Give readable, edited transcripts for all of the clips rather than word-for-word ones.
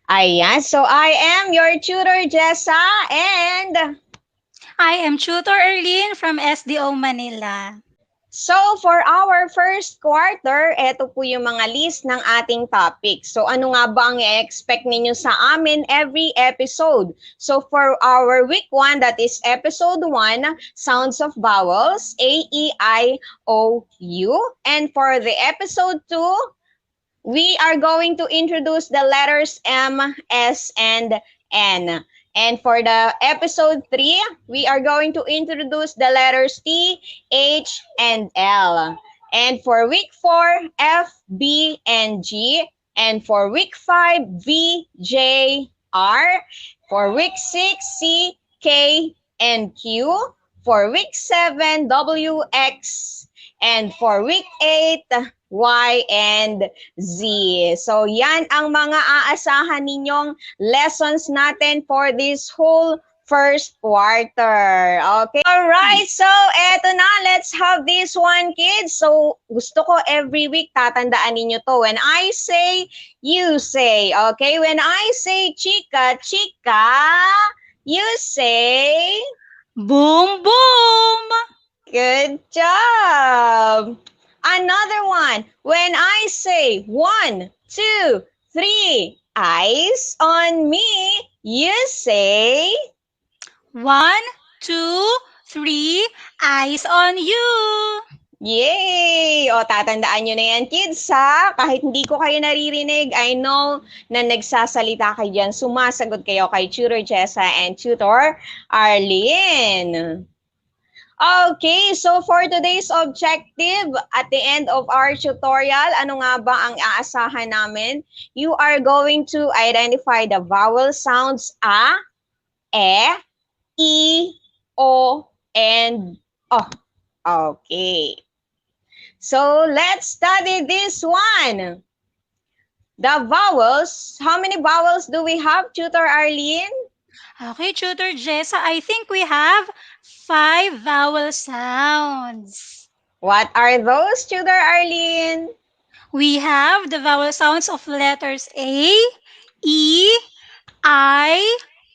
Ayan, so I am your tutor, Jessa, and I am Tutor Erlene from SDO Manila. so for our first quarter, eto po yung mga list ng ating topics. So ano nga ba ang i-expect ninyo sa amin every episode? So for our week 1, that is episode 1, sounds of vowels, A, E, I, O, U. And for the episode 2, we are going to introduce the letters M, S, and N. And for the episode 3, we are going to introduce the letters T, H, and L. And for week 4, F, B, and G. And for week 5, V, J, R. For week 6, C, K, and Q. For week 7, W, X. And for week 8, Y, and Z. So yan ang mga aasahan ninyong lessons natin for this whole first quarter. Okay? Alright, so eto na. Let's have this one, kids. So gusto ko every week tatandaan ninyo to. When I say, you say. Okay? When I say chika, chika, you say... Boom, boom! Good job! Another one. When I say 1, 2, 3, eyes on me, you say... 1, 2, 3, eyes on you! Yay! O, tatandaan nyo na yan, kids, ha? Kahit hindi ko kayo naririnig, I know na nagsasalita kayo dyan. Sumasagot kayo kay Tutor Jessa and Tutor Arlene. Okay, so for today's objective, at the end of our tutorial, ano nga ba ang aasahan namin? You are going to identify the vowel sounds A, E, O, and O. Okay. So let's study this one. The vowels, how many vowels do we have, Tutor Arlene? Okay, Tutor Jessa, I think we have 5 vowel sounds. What are those, Tutor Arlene? We have the vowel sounds of letters A, E, I,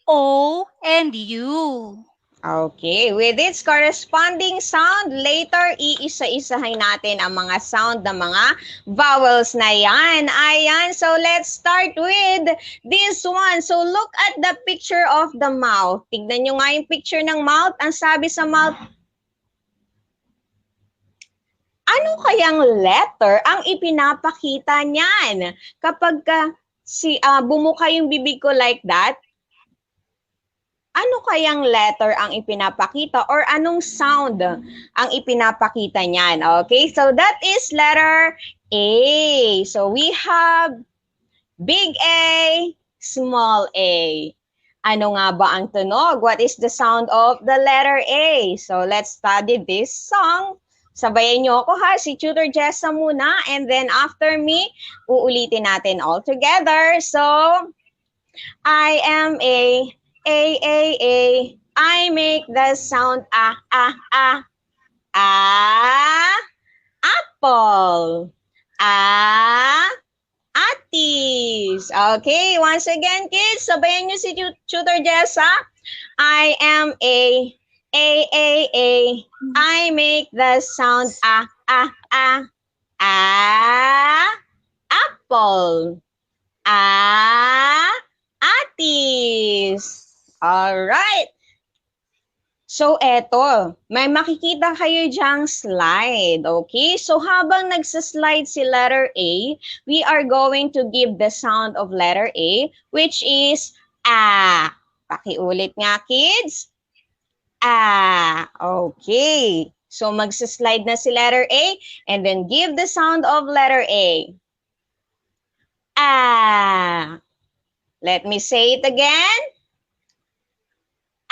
O, and U. Okay, with its corresponding sound, later iisa-isahin natin ang mga sound ng mga vowels na yan. Ayan, so let's start with this one. So look at the picture of the mouth. Tignan nyo nga yung picture ng mouth. Ang sabi sa mouth, ano kayang letter ang ipinapakita niyan? Kapag bumuka yung bibig ko like that, ano kayang letter ang ipinapakita or anong sound ang ipinapakita niyan? Okay, so that is letter A. So we have big A, small A. Ano nga ba ang tunog? What is the sound of the letter A? So let's study this song. Sabayan niyo ako ha, si Tutor Jessa muna, and then after me, uulitin natin all together. So, I am A, I make the sound apple. Atis. Okay, once again, kids, sabayan nyo si Tutor Jessa. I am A, I make the sound apple. Atis. Alright. So, eto. May makikita kayo dyang slide. Okay? So, habang nagsaslide si letter A, we are going to give the sound of letter A, which is A. Pakiulit nga, kids. A. Okay. So, magsaslide na si letter A, and then give the sound of letter A. A. Let me say it again.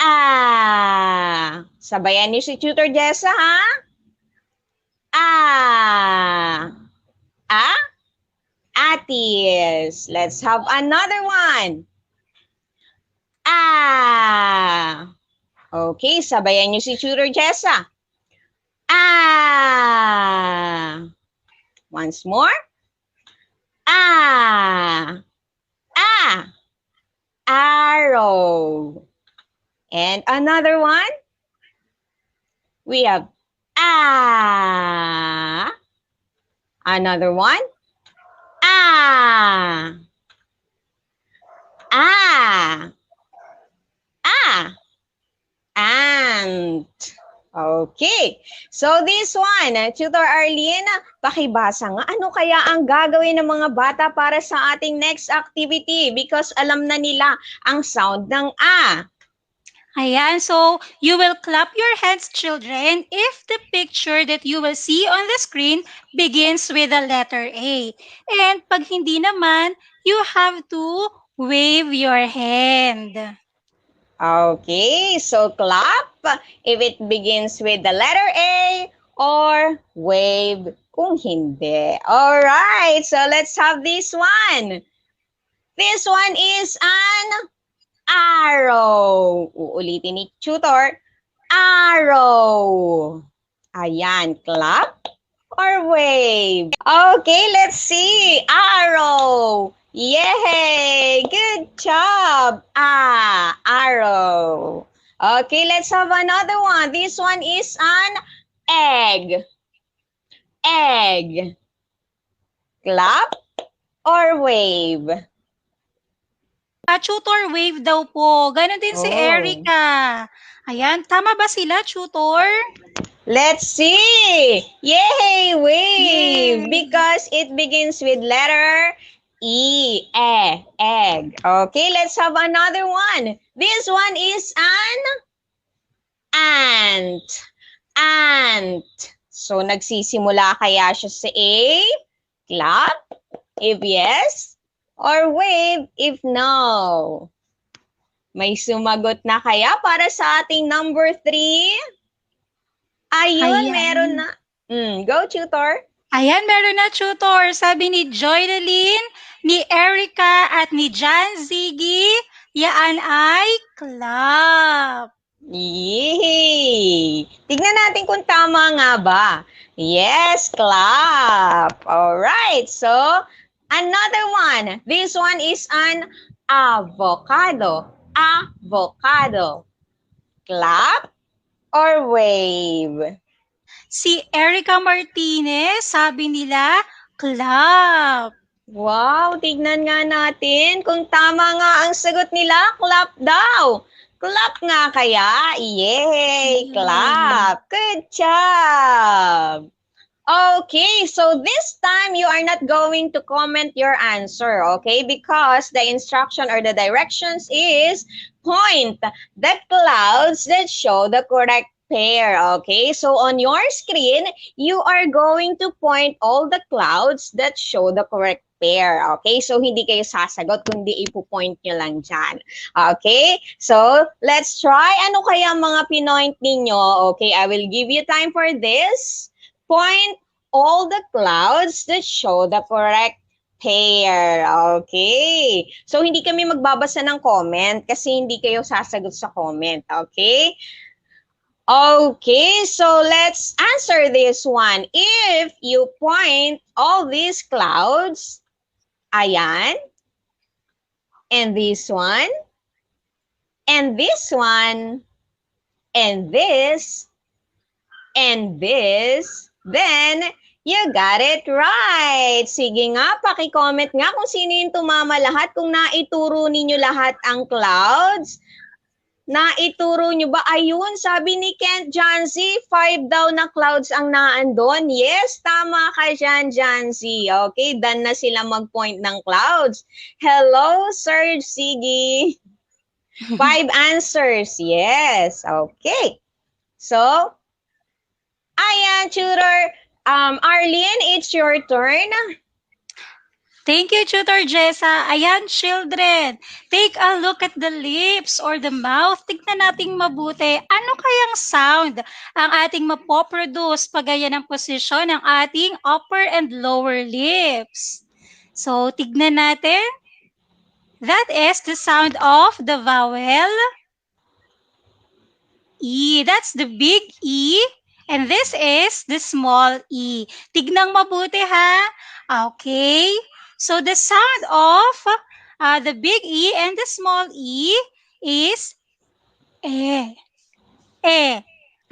Ah. Sabayan niyo si Tutor Jessa, ha? Ah. Ah? Atis. Let's have another one. Ah. Okay, sabayan niyo si Tutor Jessa. Ah. Once more. Ah. Ah. arrow. And another one, we have ah. Another one, ah. Ah. Ah. Ant. Okay. So this one, Tutor Arlene, pakibasa nga. Ano kaya ang gagawin ng mga bata para sa ating next activity? Because alam na nila ang sound ng A. Ayan, so you will clap your hands, children, if the picture that you will see on the screen begins with the letter A. And pag hindi naman, you have to wave your hand. Okay, so clap if it begins with the letter A or wave kung hindi. Alright, so let's have this one. This one is an arrow. Uulitin ni tutor. Arrow. Ayan, clap or wave. Okay, let's see. Arrow. Yay! Good job. Ah, arrow. Okay, let's have another one. This one is an egg. Egg. Clap or wave? Tutor wave daw po. Ganon din si Oh. Erica. Ayan, tama ba sila, tutor? Let's see. Yay, wave. Yay! Because it begins with letter E, egg. Okay, let's have another one. This one is an ant. Ant. So, nagsisimula kaya siya sa A? Clap, if yes, or wave, if no. May sumagot na kaya para sa ating number 3? Ayun, Ayan. meron na. Go, tutor. Ayan, meron na, tutor. Sabi ni Joydeline, ni Erica, at ni Jan Ziggy, yaan ay clap. Yay! Tignan natin kung tama nga ba. Yes, clap. Alright, so another one. This one is an avocado. Avocado. Clap or wave? Si Erica Martinez, sabi nila, clap. Wow, tignan nga natin kung tama nga ang sagot nila. Clap daw. Clap nga kaya. Yay! Clap. Good job. Okay, so this time you are not going to comment your answer, okay? Because the instruction or the directions is point the clouds that show the correct pair, okay? So on your screen, you are going to point all the clouds that show the correct pair, okay? So hindi kayo sasagot, kundi ipo-point nyo lang dyan, okay? So let's try. Ano kaya mga pinoint ninyo? Okay, I will give you time for this. Point all the clouds that show the correct pair. Okay. So, hindi kami magbabasa ng comment kasi hindi kayo sasagot sa comment. Okay? Okay, so let's answer this one. If you point all these clouds, ayan, and this one, and this one, and this, then you got it right. Sige nga, paki-comment nga kung sino yung tumama lahat. Kung naituro ninyo lahat ang clouds. Naituro nyo ba? Ayun, sabi ni Kent Jancy, 5 daw na clouds ang naandon. Yes, tama ka dyan, Jancy. Okay, done na sila mag-point ng clouds. Hello, Sir Siggy. 5 answers. Yes, okay. So, ayan, tutor. Arlene, it's your turn. Thank you, Tutor Jessa. Ayan, children. Take a look at the lips or the mouth. Tignan nating mabuti. Ano kayang sound ang ating mapoproduce pag ganyan ang posisyon ng ating upper and lower lips? So, tignan natin. That is the sound of the vowel E. That's the big E. And this is the small E. Tignang mabuti ha. Okay. So the sound of The big E and the small E is E. E.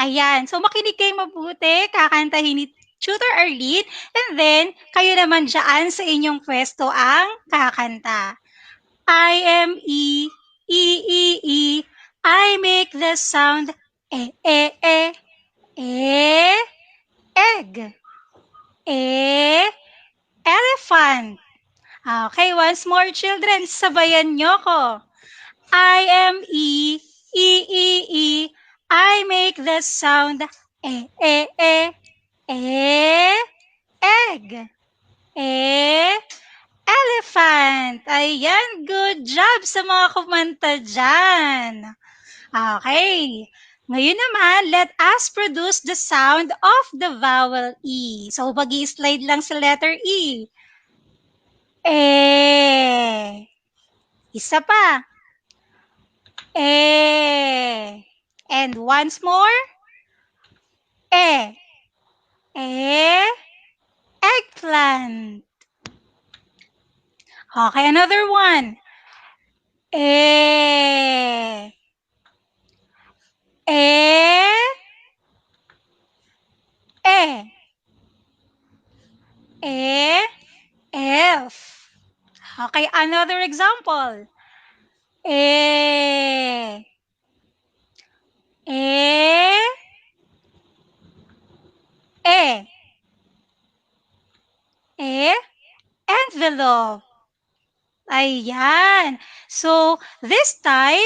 Ayan. So, makinig kayo mabuti. Kakantahin ni Tutor Arlene. And then, kayo naman dyan sa inyong pwesto ang kakanta. I am E, E, E, E. I make the sound E, E, E. E, egg. E, elephant. Okay, once more children, sabayan nyo ko. I am E, E, E, E. I make the sound E, E, E. E, egg. E, elephant. Ayan, good job sa mga kumanta dyan. Okay. Ngayon naman, let us produce the sound of the vowel E. So, mag-i-slide lang sa letter E. E. Isa pa. E. And once more. E. E. Eggplant. Okay, another one. E. E. E. E. F. Okay, another example. E. E. E. E. Envelope. Ayan. So, this time,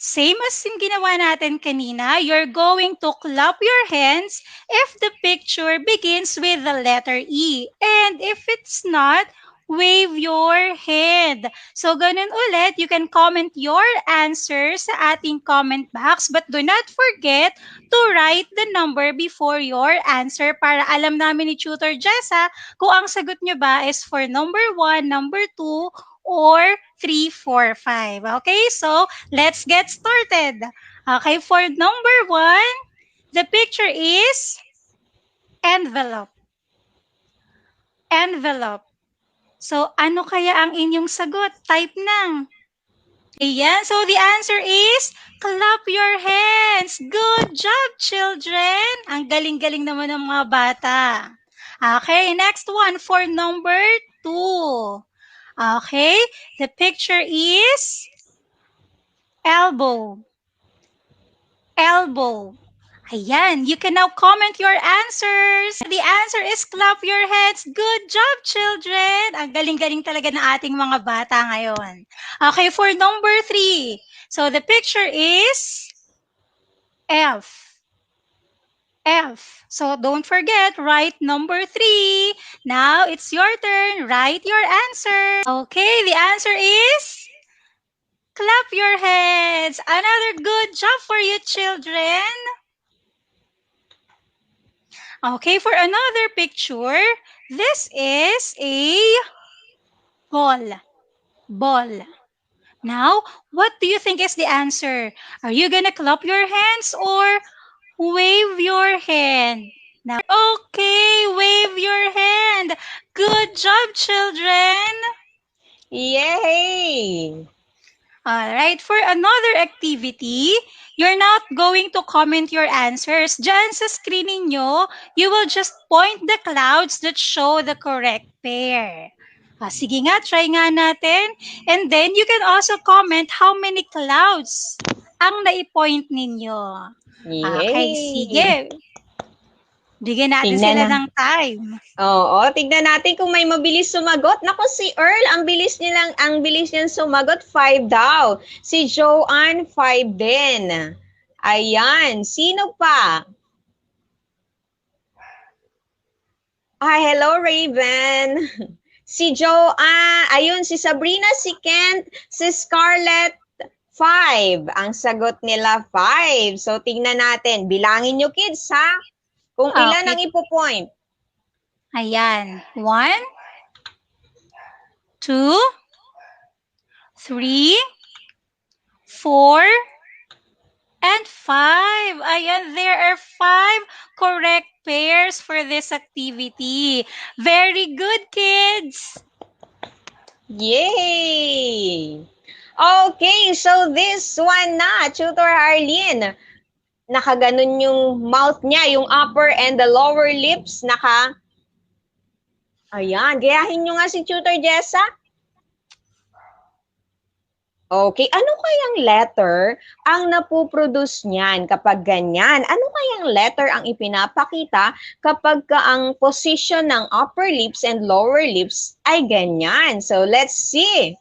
same as yung ginawa natin kanina, you're going to clap your hands if the picture begins with the letter E. And if it's not, wave your hand. So, ganun ulit, you can comment your answers sa ating comment box, but do not forget to write the number before your answer para alam namin ni Tutor Jessa kung ang sagot nyo ba is for number 1, number 2, or 3, 4, 5. Okay, so let's get started. Okay, for number 1, the picture is envelope. Envelope. So, ano kaya ang inyong sagot? Type ng. Ayan, so the answer is clap your hands. Good job, children. Ang galing-galing naman ng mga bata. Okay, next one for number 2. Okay, the picture is elbow. Elbow. Ayan, you can now comment your answers. The answer is clap your hands. Good job, children. Ang galing-galing talaga ng ating mga bata ngayon. Okay, for number 3. So the picture is F. F. So don't forget, write number 3. Now it's your turn. Write your answer. Okay, the answer is clap your hands. Another good job for you, children. Okay, for another picture, this is a ball. Ball. Now, what do you think is the answer? Are you gonna clap your hands or wave your hand? Now, okay, wave your hand. Good job, children. Yay! All right, for another activity, you're not going to comment your answers. Diyan sa screen ninyo, you will just point the clouds that show the correct pair. Sige nga, try nga natin. And then, you can also comment how many clouds ang naipoint ninyo. Okay, sige. Yay! Bigyan natin Tingnan sila na. ng time. Oo, tignan natin kung may mabilis sumagot. Naku, si Earl, ang bilis niyang sumagot, 5 daw. Si Joanne, 5 din. Ayan, sino pa? Hello, Raven. Si Joanne, ayun, si Sabrina, si Kent, si Scarlett, 5. Ang sagot nila, 5. So, tingnan natin. Bilangin nyo, kids, ha? Kung ilan ang ipo-point. Ayan. 1, 2, 3, 4, and 5. Ayan, there are 5 correct pairs for this activity. Very good, kids. Yay! Okay, so this one na, Tutor Arlene. Nakaganon yung mouth niya, yung upper and the lower lips, ayan, gayahin nyo nga si Tutor Jessa. Okay, ano kayang letter ang napuproduce niyan kapag ganyan? Ano kayang letter ang ipinapakita kapag ang position ng upper lips and lower lips ay ganyan? So let's see.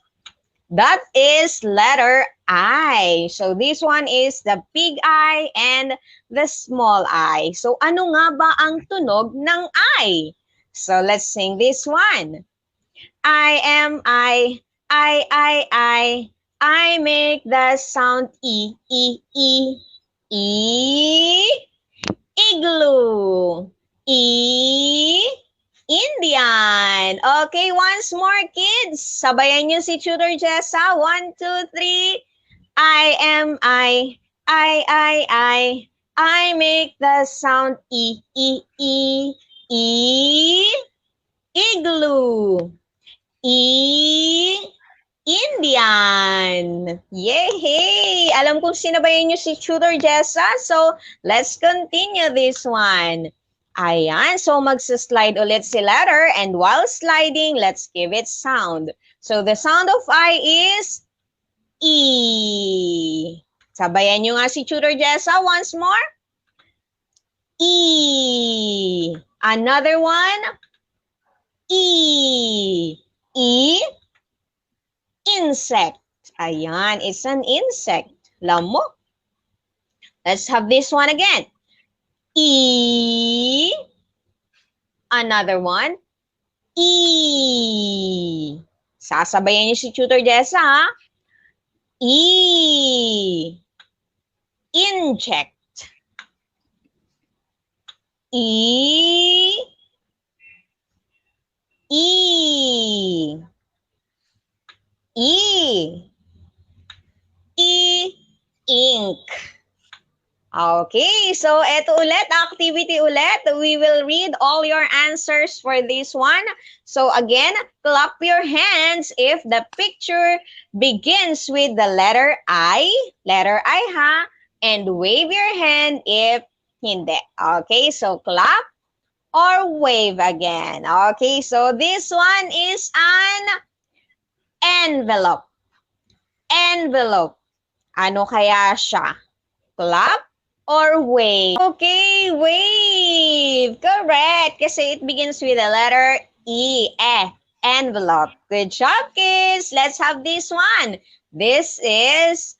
That is letter I. So this one is the big I and the small I. So ano nga ba ang tunog ng I? So let's sing this one. I am I. I make the sound E, E, E, E, igloo, E, Indian. Okay, once more, kids. Sabayan niyo si Tutor Jessa. 1, 2, 3. I am I. I make the sound E, E, E, E, igloo, E, Indian. Yay! Alam kong sinabayan niyo si Tutor Jessa. So, let's continue this one. Ayan. So, magsa-slide ulit si letter. And while sliding, let's give it sound. So, the sound of I is E. Sabayan niyo nga si Tutor Jessa once more. E. Another one. E. E. Insect. Ayan, it's an insect. Lamok. Let's have this one again. E. Another one. E. Sasabayan niyo si Tutor Jessa, ha? E. Inject. E. E. E. E. Ink. Okay, so eto ulit, activity ulit. We will read all your answers for this one. So again, clap your hands if the picture begins with the letter I ha, and wave your hand if hindi. Okay, so clap or wave again. Okay, so this one is an envelope. Envelope. Ano kaya siya? Clap or wave? Okay, wave. Correct. Kasi it begins with the letter E. Envelope. Good job, kids. Let's have this one. This is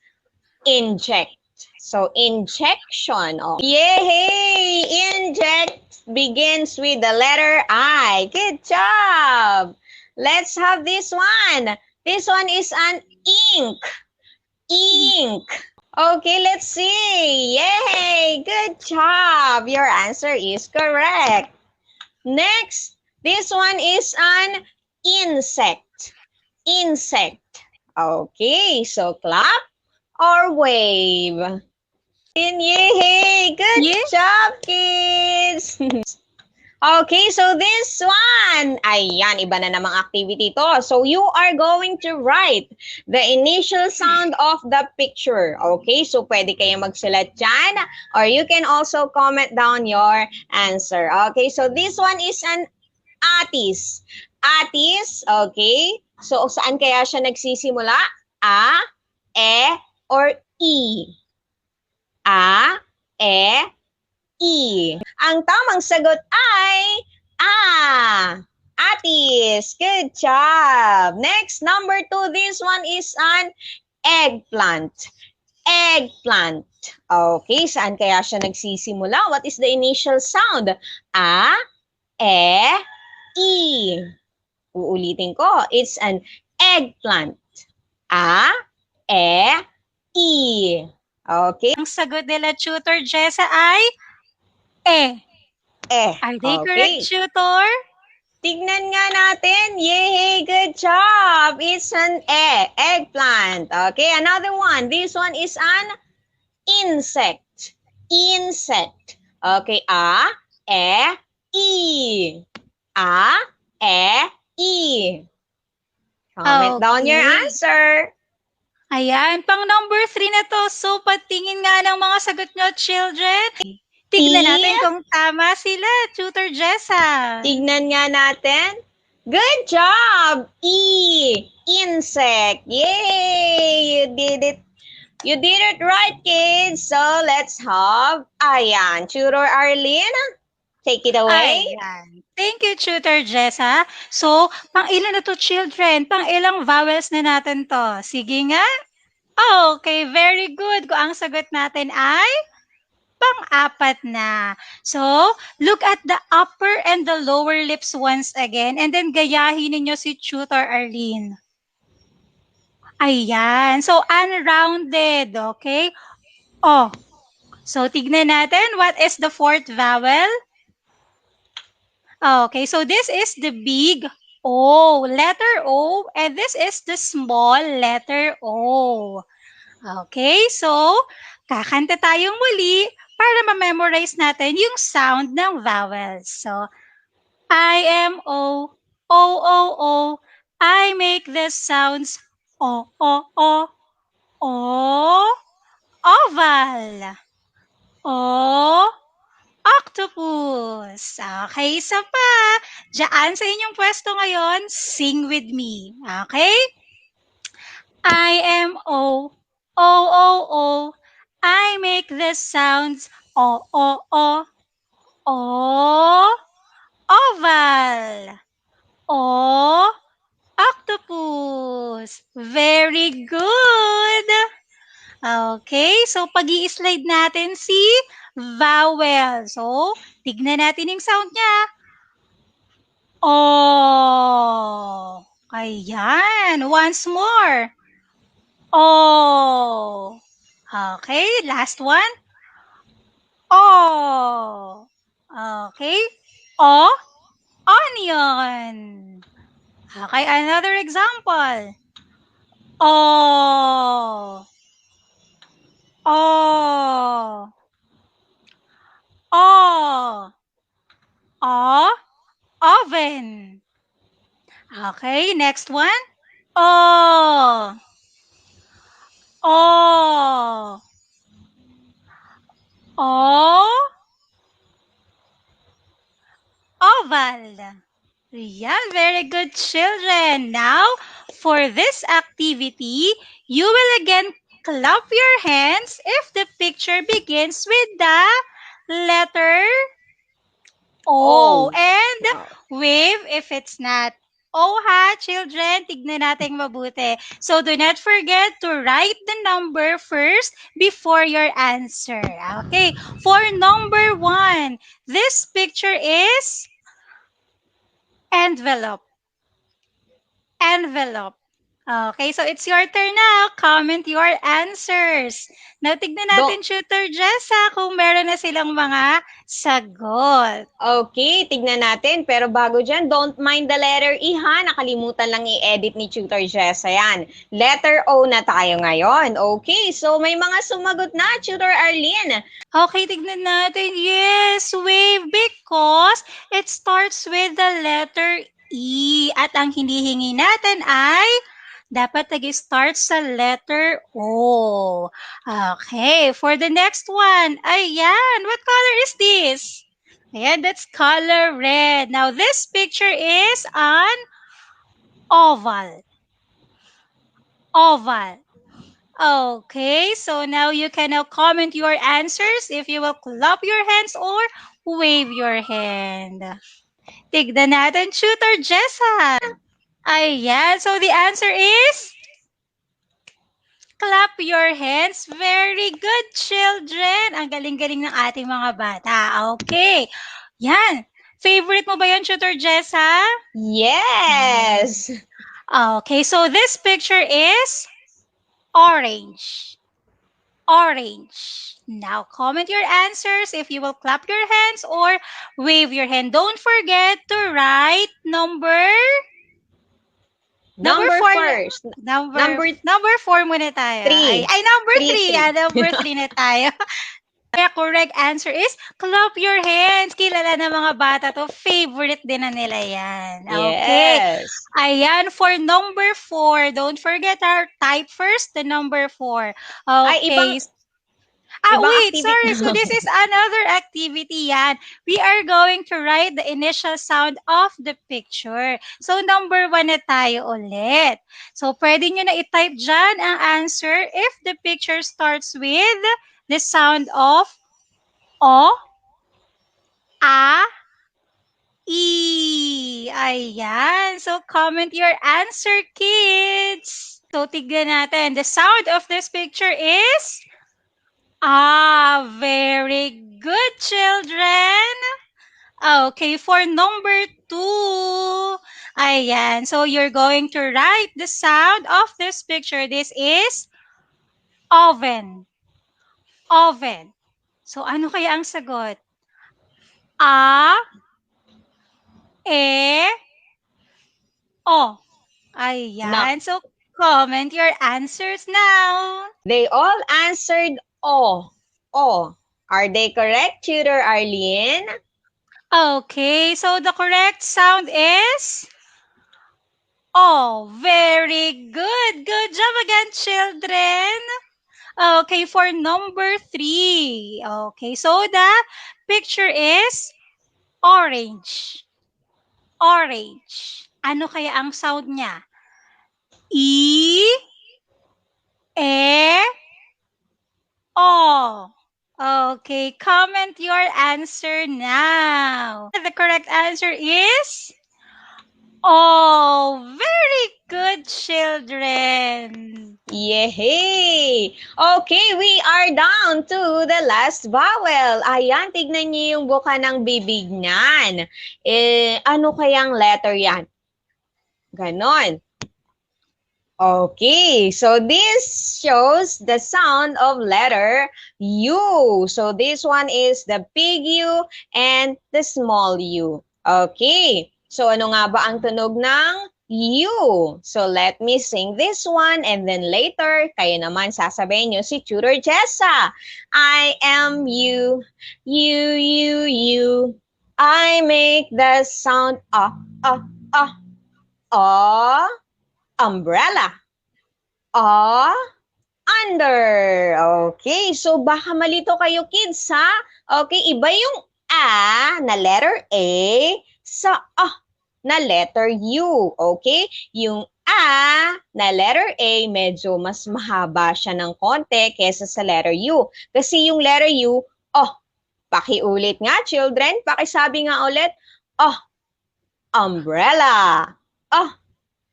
inject. So, injection. Oh. Yay! Inject begins with the letter I. Good job. Let's have this one. This one is an ink. Ink. Okay, let's see. Yay! Good job. Your answer is correct. Next, this one is an insect. Insect. Okay, so clap or wave. Yay! Good job, kids! Okay, so this one, ayan, iba na namang activity to. So you are going to write the initial sound of the picture. Okay, so pwede kayo magsulat dyan, or you can also comment down your answer. Okay, so this one is an atis. Atis, okay. So saan kaya siya nagsisimula? A, E, or E? A, E, E. Ang tamang sagot ay Atis. Good job. Next, number 2. This one is an eggplant. Eggplant. Okay, saan kaya siya nagsisimula? What is the initial sound? A, E, E. Uulitin ko. It's an eggplant. A, E, E. Okay. Ang sagot nila, Tutor Jessa, ay Are they correct, Tutor? Tignan nga natin. Yay! Good job! It's an eggplant. Okay, another one. This one is an insect. Insect. Okay, A, E. A, E, E. Comment down your Okay. answer. Ayan, pang number 3 na to. So, patingin nga ng mga sagot nyo, children. Tignan E. natin kung tama sila, Tutor Jessa. Tignan nga natin. Good job! E. Insect. Yay! You did it. You did it right, kids. So, let's have, ayan, Tutor Arlene, take it away. Ayan. Thank you, Tutor Jessa. So, pang ilan na to, children? Pang ilang vowels na natin to? Sige nga. Okay, very good. Kung ang sagot natin ay pang-apat na. So, look at the upper and the lower lips once again and then gayahin ninyo si Tutor Arlene. Ayan. So, unrounded. Okay? Oh. So, tignan natin. What is the fourth vowel? Okay. So, this is the big O. Letter O. And this is the small letter O. Okay. So, kakanta tayong muli para ma-memorize natin yung sound ng vowels. So, I am O, O, O, O. I make the sounds O, O, O, O, oval, O, octopus. Okay, isa pa. Diyan sa inyong pwesto ngayon, sing with me. Okay? I am O, O, O, O. I make the sounds O, O, O, O, oval, O, octopus. Very good. Okay, so pag-i-slide natin si vowel. So, tignan natin yung sound niya. O. Ayan. Once more. O. Okay, last one. O. Okay. O. Onion. Okay, another example. O. O. O. O. Oven. Okay, next one. O. O. O. Oval. Yeah, very good, children. Now, for this activity, you will again clap your hands if the picture begins with the letter O. Oh. And wave if it's not. O ha, children, tignan natin mabuti. So, do not forget to write the number first before your answer. Okay, for number 1, this picture is envelope. Envelope. Okay, so it's your turn now. Comment your answers. Now, tignan natin, Tutor Jessa, kung meron na silang mga sagot. Okay, tignan natin. Pero bago dyan, don't mind the letter E ha. Nakalimutan lang i-edit ni Tutor Jessa yan. Letter O na tayo ngayon. Okay, so may mga sumagot na, Tutor Arlene. Okay, tignan natin. Yes, wave, because it starts with the letter E. At ang hinihingi natin ay dapat nag-start sa letter O. Okay, for the next one. Ayan, what color is this? Ayan, that's color red. Now, this picture is an oval. Oval. Okay, so now you can now comment your answers if you will clap your hands or wave your hand. Tignan natin, Tutor Jessa. Ayan, so the answer is clap your hands. Very good, children. Ang galing-galing ng ating mga bata. Okay. Yan. Favorite mo ba yun, Tutor Jessa? Yes! Okay, so this picture is orange. Orange. Now, comment your answers if you will clap your hands or wave your hand. Don't forget to write number four first. Number 4 muna tayo. Three. Ay, number Three, 3. three. Number 3 na tayo. correct answer is clap your hands. Kilala ng mga bata to. Favorite din na nila yan. Okay. Yes. Ayan, for number 4. Don't forget our type first, the number 4. Ay, Okay. ibang Wait, activity. sorry. So this is another activity yan. We are going to write the initial sound of the picture. So number 1 na tayo ulit. So pwede nyo na i-type dyan ang answer if the picture starts with the sound of O, A, E. Ayan. So comment your answer, kids. So tignan natin. The sound of this picture is very good, children. Okay, for number 2. Ayan. So you're going to write the sound of this picture. This is oven. Oven. So ano kaya ang sagot? A, E, O. Ayan. So comment your answers now. They all answered O. O. Are they correct, Tutor Arlene? Okay, so the correct sound is O. Very good. Good job again, children. Okay, for number 3. Okay, so the picture is orange. Orange. Ano kaya ang sound niya? E, E, O. Okay, comment your answer now. The correct answer is O. Very good, children. Yay! Okay, we are down to the last vowel. Ayan, tignan niyo yung buka ng bibig niyan. Ano kayang letter yan? Ganon. Okay, so this shows the sound of letter U. So this one is the big U and the small U. Okay, so ano nga ba ang tunog ng U? So let me sing this one and then later, kayo naman sasabihin nyo si Tutor Jessa. I am you, you. I make the sound umbrella. Under. Okay, so baka malito kayo kids ha? Okay, iba yung A na letter A sa na letter U. Okay, yung A na letter A medyo mas mahaba siya ng konti kesa sa letter U. Kasi yung letter U, pakiulit nga children, pakisabi nga ulit, umbrella.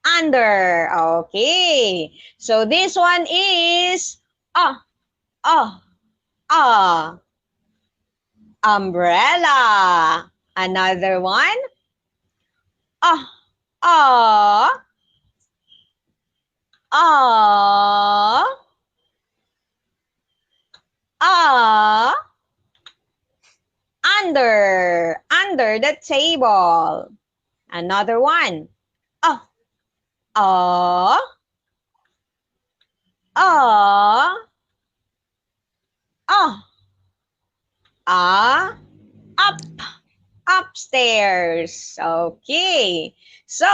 Under. Okay. So this one is umbrella. Another one. Under the table. Another one. Up. Upstairs. Okay. So,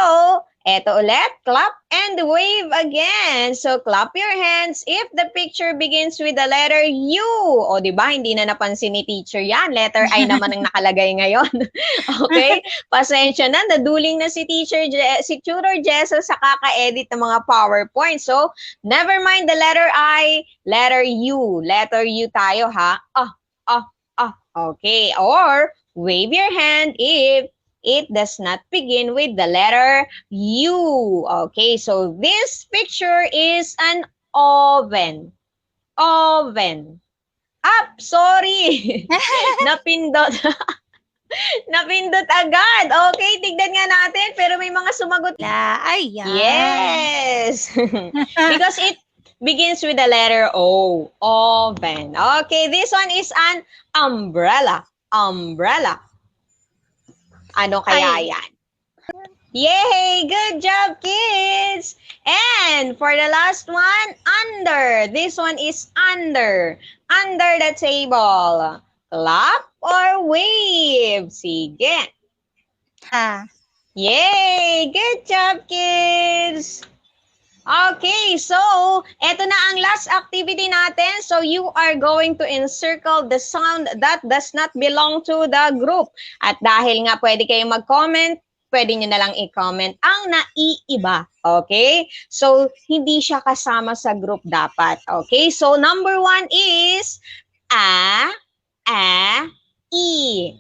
eto ulit, clap and wave again. So, clap your hands if the picture begins with the letter U. O, di ba? Hindi na napansin ni teacher yan. Letter I naman ang nakalagay ngayon. Okay? Pasensya na. Naduling na si si Tutor Jessa sa kaka-edit ng mga PowerPoint. So, never mind the letter I, letter U. Letter U tayo, ha? Okay. Or, wave your hand if it does not begin with the letter U. Okay, so this picture is an oven. Oven. Sorry. Napindot. Napindot agad. Okay, tignan nga natin. Pero may mga sumagot. Ayan. Yes. Because it begins with the letter O. Oven. Okay, this one is an umbrella. Umbrella. Ano kaya yan? Yay! Good job, kids! And for the last one, under. This one is under. Under the table. Clap or wave? Sige. Ha. Yay! Good job, kids! Okay, so eto na ang last activity natin. So you are going to encircle the sound that does not belong to the group. At dahil nga pwede kayong mag-comment, pwede nyo na lang i-comment ang naiiba. Okay? So hindi siya kasama sa group dapat. Okay? So number 1 is a, I.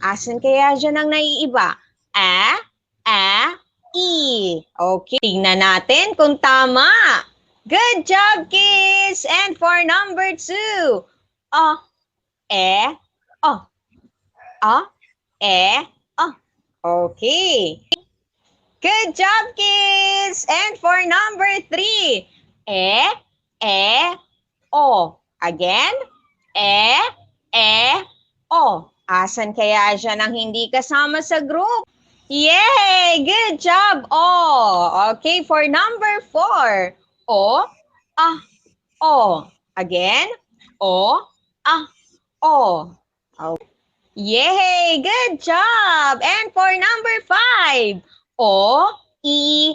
Asan kaya dyan ang naiiba? A, I. Okay, tingnan natin kung tama. Good job, kids! And for number 2, o, e, o. O, e, o. Okay. Good job, kids! And for number 3, e, o. Again, e, o. Asan kaya dyan ang hindi kasama sa group? Yay! Good job, all. Okay, for number 4. O, o. Again, o, o. Okay. Yay! Good job! And for number 5. O, I.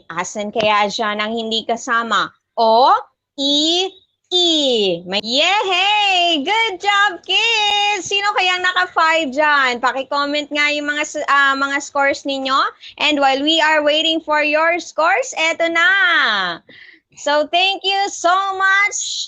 Asan kaya dyan ang hindi kasama? O, I. Yay! Good job, kids! Sino kayang naka-5 dyan? Paki-comment nga yung mga scores ninyo. And while we are waiting for your scores, eto na. So, thank you so much